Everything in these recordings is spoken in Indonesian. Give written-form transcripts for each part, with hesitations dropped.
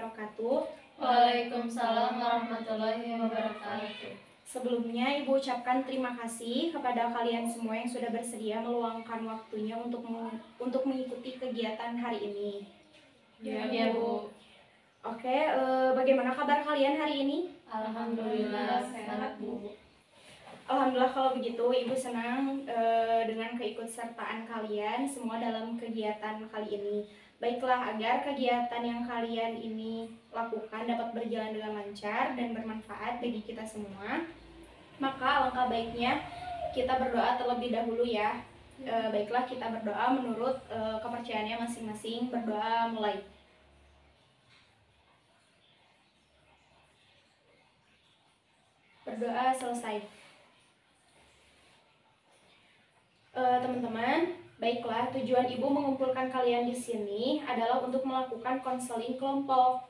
wabarakatuh. Waalaikumsalam warahmatullahi wabarakatuh. Sebelumnya Ibu ucapkan terima kasih kepada kalian semua yang sudah bersedia meluangkan waktunya untuk mengikuti kegiatan hari ini. Ya, Bu. Oke, bagaimana kabar kalian hari ini? Alhamdulillah sehat, Bu. Alhamdulillah kalau begitu Ibu senang dengan keikutsertaan kalian semua dalam kegiatan kali ini. Baiklah, agar kegiatan yang kalian ini lakukan dapat berjalan dengan lancar dan bermanfaat bagi kita semua, maka alangkah baiknya kita berdoa terlebih dahulu ya. Baiklah, kita berdoa menurut kepercayaannya masing-masing. Berdoa mulai. Berdoa selesai. Teman-teman, baiklah, tujuan Ibu mengumpulkan kalian di sini adalah untuk melakukan konseling kelompok.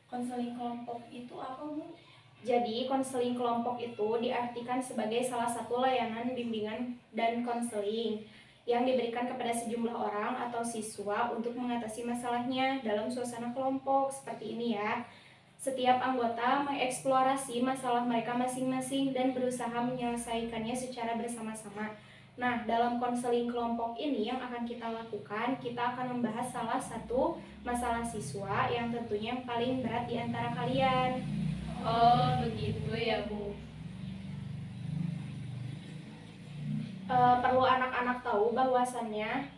Konseling kelompok itu apa, Bu? Jadi, konseling kelompok itu diartikan sebagai salah satu layanan bimbingan dan konseling yang diberikan kepada sejumlah orang atau siswa untuk mengatasi masalahnya dalam suasana kelompok seperti ini ya. Setiap anggota mengeksplorasi masalah mereka masing-masing dan berusaha menyelesaikannya secara bersama-sama. Nah, dalam konseling kelompok ini yang akan kita lakukan, kita akan membahas salah satu masalah siswa yang tentunya yang paling berat di antara kalian. Oh, begitu ya, Bu. Perlu anak-anak tahu bahwasannya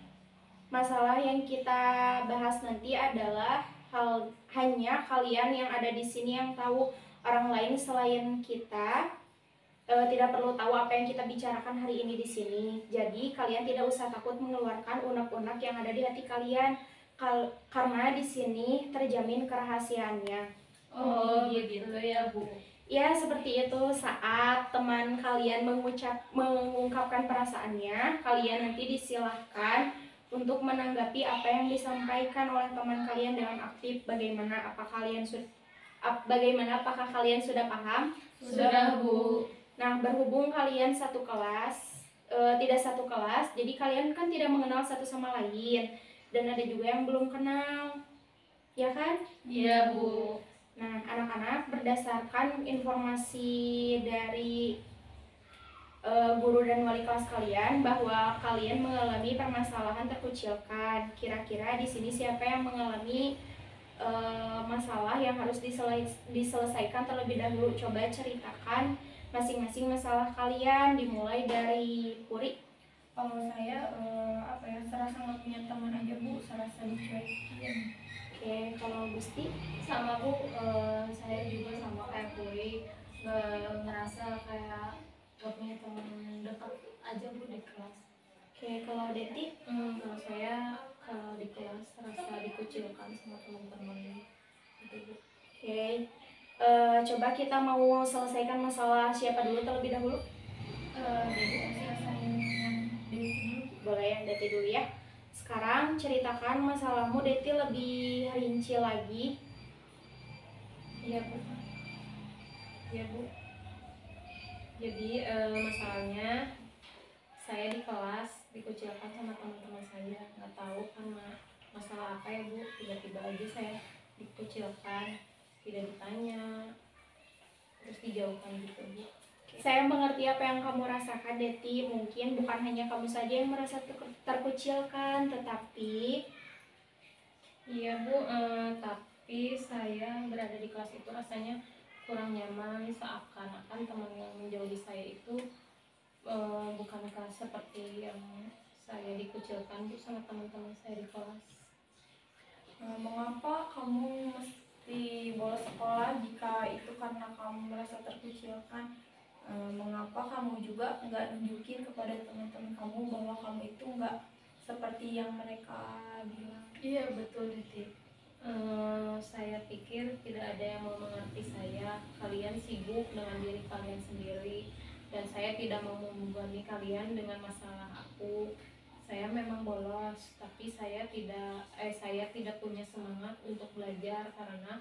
masalah yang kita bahas nanti adalah hanya kalian yang ada di sini yang tahu. Orang lain selain kita tidak perlu tahu apa yang kita bicarakan hari ini di sini. Jadi kalian tidak usah takut mengeluarkan unek-unek yang ada di hati kalian, karena di sini terjamin kerahasiaannya. Oh, begitu ya, Bu. Ya, seperti itu. Saat teman kalian mengungkapkan perasaannya, kalian nanti disilahkan untuk menanggapi apa yang disampaikan oleh teman kalian dengan aktif. Bagaimana apakah kalian sudah paham? Sudah, Bu. Nah, berhubung kalian satu kelas, tidak satu kelas, jadi kalian kan tidak mengenal satu sama lain, dan ada juga yang belum kenal, ya kan? Iya, Bu. Nah, anak-anak, berdasarkan informasi dari guru dan wali kelas kalian bahwa kalian mengalami permasalahan terkucilkan. Kira-kira di sini siapa yang mengalami masalah yang harus diselesaikan terlebih dahulu? Coba ceritakan masing-masing masalah kalian, dimulai dari Puri. Kalau saya serasa nggak punya teman aja, Bu, serasa dicuekin. Oke, kalau Gusti? Sama, Bu, saya juga sama kayak Puri, ngerasa kayak gak punya teman dekat aja, Bu, di kelas. Oke, kalau Deti? Kalau saya kalau di kelas serasa dikucilkan sama teman-teman gitu, Bu. Oke, coba kita mau selesaikan masalah siapa dulu terlebih dahulu? Jadi selesaiin yang Deti dulu. Boleh yang Deti dulu ya. Sekarang ceritakan masalahmu, Deti, lebih rinci lagi. Iya, Bu. Iya, Bu. Jadi masalahnya saya di kelas dikucilkan sama teman-teman saya, nggak tahu karena masalah apa ya, Bu. Tiba-tiba aja saya dikucilkan, tidak ditanya, terus dijauhkan gitu, Bu. Saya mengerti apa yang kamu rasakan, Deti. Mungkin bukan hanya kamu saja yang merasa terkucilkan, tetapi Iya, Bu, tapi saya berada di kelas itu rasanya kurang nyaman, seakan-akan teman yang menjauhi saya itu bukankah seperti yang saya dikucilkan, Bu, sama teman-teman saya di kelas. Mengapa kamu mesti bolos sekolah jika itu karena kamu merasa terkucilkan? Mengapa kamu juga nggak nunjukin kepada teman-teman kamu bahwa kamu itu nggak seperti yang mereka bilang? Iya, betul, Diti. Saya pikir tidak ada yang mau mengerti saya. Kalian sibuk dengan diri kalian sendiri, dan saya tidak mau membebani kalian dengan masalah aku. Saya memang bolos, tapi saya tidak punya semangat untuk belajar karena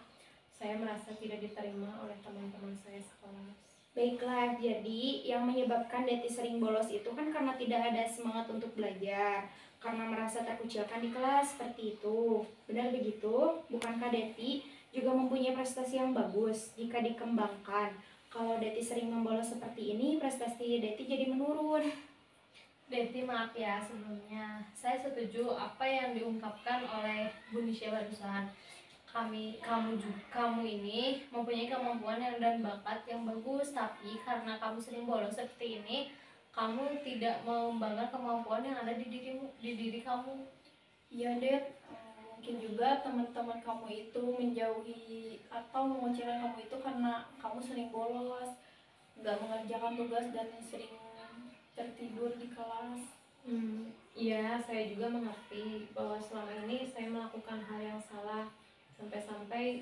saya merasa tidak diterima oleh teman-teman saya sekelas. baiklah, jadi yang menyebabkan Deti sering bolos itu kan karena tidak ada semangat untuk belajar. karena merasa terkucilkan di kelas, seperti itu. Benar begitu? Bukankah Deti juga mempunyai prestasi yang bagus jika dikembangkan? Kalau Deti sering membolos seperti ini, prestasi Deti jadi menurun. Deti, maaf ya sebelumnya. Saya setuju apa yang diungkapkan oleh Bu Nisha barusan. Kamu ini mempunyai kemampuan dan bakat yang bagus, tapi karena kamu sering bolos seperti ini, kamu tidak mengembangkan kemampuan yang ada di diri kamu. Iya Det, mungkin juga teman-teman kamu itu menjauhi atau mengucilkan kamu itu karena kamu sering bolos, nggak mengerjakan tugas dan sering tertidur di kelas. Iya, saya juga mengerti bahwa selama ini saya melakukan hal yang salah sampai-sampai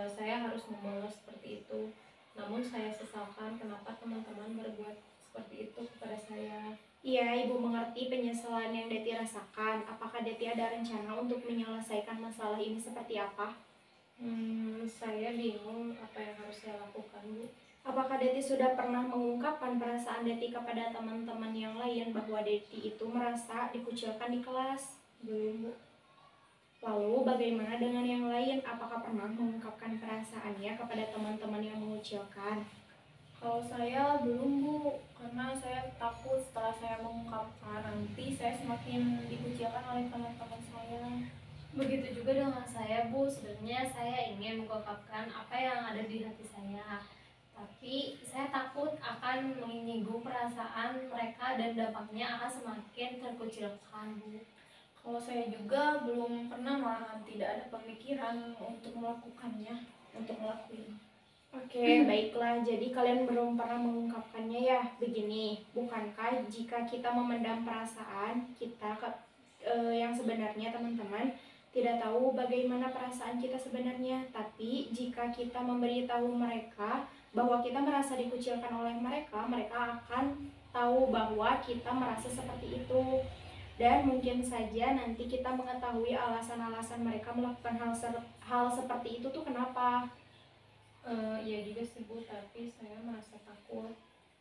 saya harus membolos seperti itu. Namun saya sesalkan kenapa teman-teman berbuat seperti itu kepada saya. Iya, Ibu mengerti penyesalan yang Deti rasakan. Apakah Deti ada rencana untuk menyelesaikan masalah ini seperti apa? Saya bingung apa yang harus saya lakukan, Bu. Apakah Deti sudah pernah mengungkapkan perasaan Deti kepada teman-teman yang lain bahwa Deti itu merasa dikucilkan di kelas? Belum, Bu. Lalu bagaimana dengan yang lain? Apakah pernah mengungkapkan perasaannya kepada teman-teman yang mengucilkan? Kalau saya belum Bu, karena saya takut setelah saya mengungkapkan nanti saya semakin dikucilkan oleh teman-teman saya. Begitu juga dengan saya, Bu. Sebenarnya saya ingin mengungkapkan apa yang ada di hati saya, tapi saya takut akan menyinggung perasaan mereka dan dampaknya akan semakin terkucilkan, Bu. Kalau saya juga belum pernah, malahan tidak ada pemikiran untuk melakukannya, untuk ngelakuin. Oke, baiklah. Jadi kalian belum pernah mengungkapkannya ya. Begini, bukankah jika kita memendam perasaan kita yang sebenarnya, teman-teman, tidak tahu bagaimana perasaan kita sebenarnya, tapi jika kita memberitahu mereka bahwa kita merasa dikucilkan oleh mereka, mereka akan tahu bahwa kita merasa seperti itu. Dan mungkin saja nanti kita mengetahui alasan-alasan mereka melakukan hal seperti itu tuh kenapa. Iya juga sih, Bu, tapi saya merasa takut.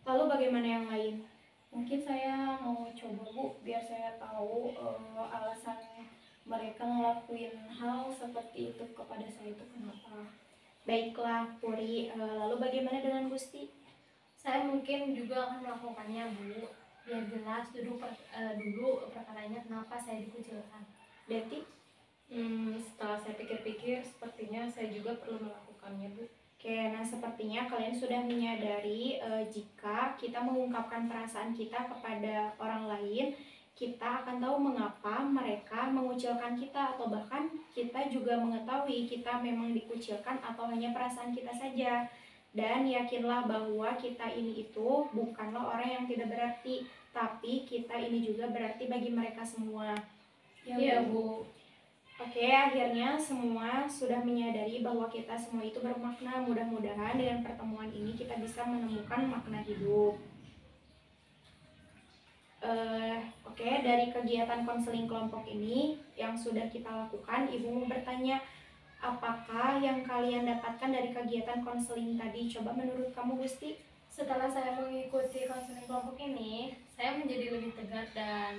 Lalu bagaimana yang lain? Mungkin saya mau coba Bu, biar saya tahu alasan mereka ngelakuin hal seperti itu kepada saya itu kenapa. Baiklah, Puri. Lalu bagaimana dengan Gusti? Saya mungkin juga akan melakukannya, Bu. Biar jelas dulu perkaranya kenapa saya dikucilkan. Deti? Setelah saya pikir-pikir, sepertinya saya juga perlu melakukannya, Bu. Oke, nah sepertinya kalian sudah menyadari jika kita mengungkapkan perasaan kita kepada orang lain, kita akan tahu mengapa mereka mengucilkan kita, atau bahkan kita juga mengetahui kita memang dikucilkan atau hanya perasaan kita saja. Dan yakinlah bahwa kita ini itu bukanlah orang yang tidak berarti, tapi kita ini juga berarti bagi mereka semua. Iya, Bu. Oke, akhirnya semua sudah menyadari bahwa kita semua itu bermakna. Mudah-mudahan dengan pertemuan ini kita bisa menemukan makna hidup. Oke, dari kegiatan konseling kelompok ini yang sudah kita lakukan, Ibu mau bertanya, apakah yang kalian dapatkan dari kegiatan konseling tadi? Coba menurut kamu, Gusti? Setelah saya mengikuti konseling kelompok ini, saya menjadi lebih tegar dan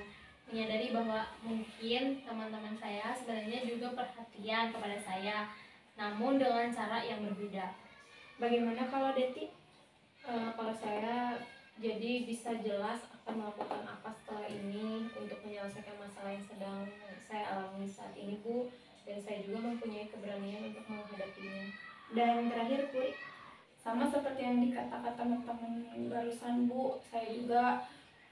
menyadari bahwa mungkin teman-teman saya sebenarnya juga perhatian kepada saya, namun dengan cara yang berbeda. Bagaimana kalau Deti? Kalau saya jadi bisa jelas akan melakukan apa setelah ini untuk menyelesaikan masalah yang sedang saya alami saat ini, Bu, dan saya juga mempunyai keberanian untuk menghadapinya. Dan terakhir, Puri? Sama seperti yang dikatakan teman-teman barusan Bu, saya juga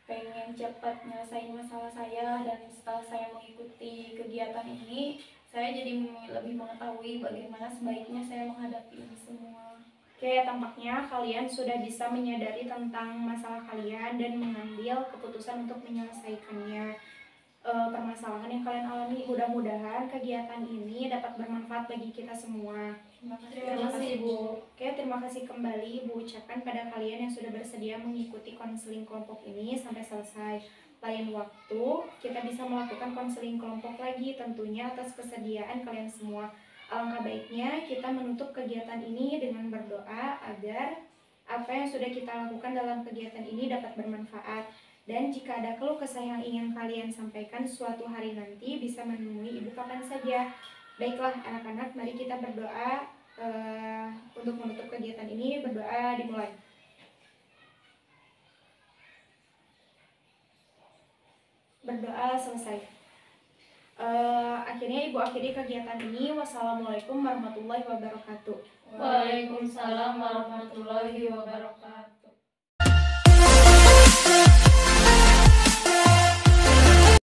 pengen cepat nyelesain masalah saya, dan setelah saya mengikuti kegiatan ini saya jadi lebih mengetahui bagaimana sebaiknya saya menghadapi ini semua. Oke, tampaknya kalian sudah bisa menyadari tentang masalah kalian dan mengambil keputusan untuk menyelesaikannya. Permasalahan yang kalian alami, mudah-mudahan kegiatan ini dapat bermanfaat bagi kita semua. Terima kasih, Bu. Oke, terima kasih kembali Ibu ucapkan pada kalian yang sudah bersedia mengikuti konseling kelompok ini sampai selesai. Lain waktu kita bisa melakukan konseling kelompok lagi, tentunya atas kesediaan kalian semua. Alangkah baiknya kita menutup kegiatan ini dengan berdoa agar apa yang sudah kita lakukan dalam kegiatan ini dapat bermanfaat. Dan jika ada keluh kesah yang ingin kalian sampaikan suatu hari nanti, bisa menemui ibu kapan saja. Baiklah anak-anak, mari kita berdoa untuk menutup kegiatan ini. Berdoa dimulai. Berdoa selesai. Akhirnya ibu akhiri kegiatan ini. Wassalamualaikum warahmatullahi wabarakatuh. Waalaikumsalam warahmatullahi wabarakatuh.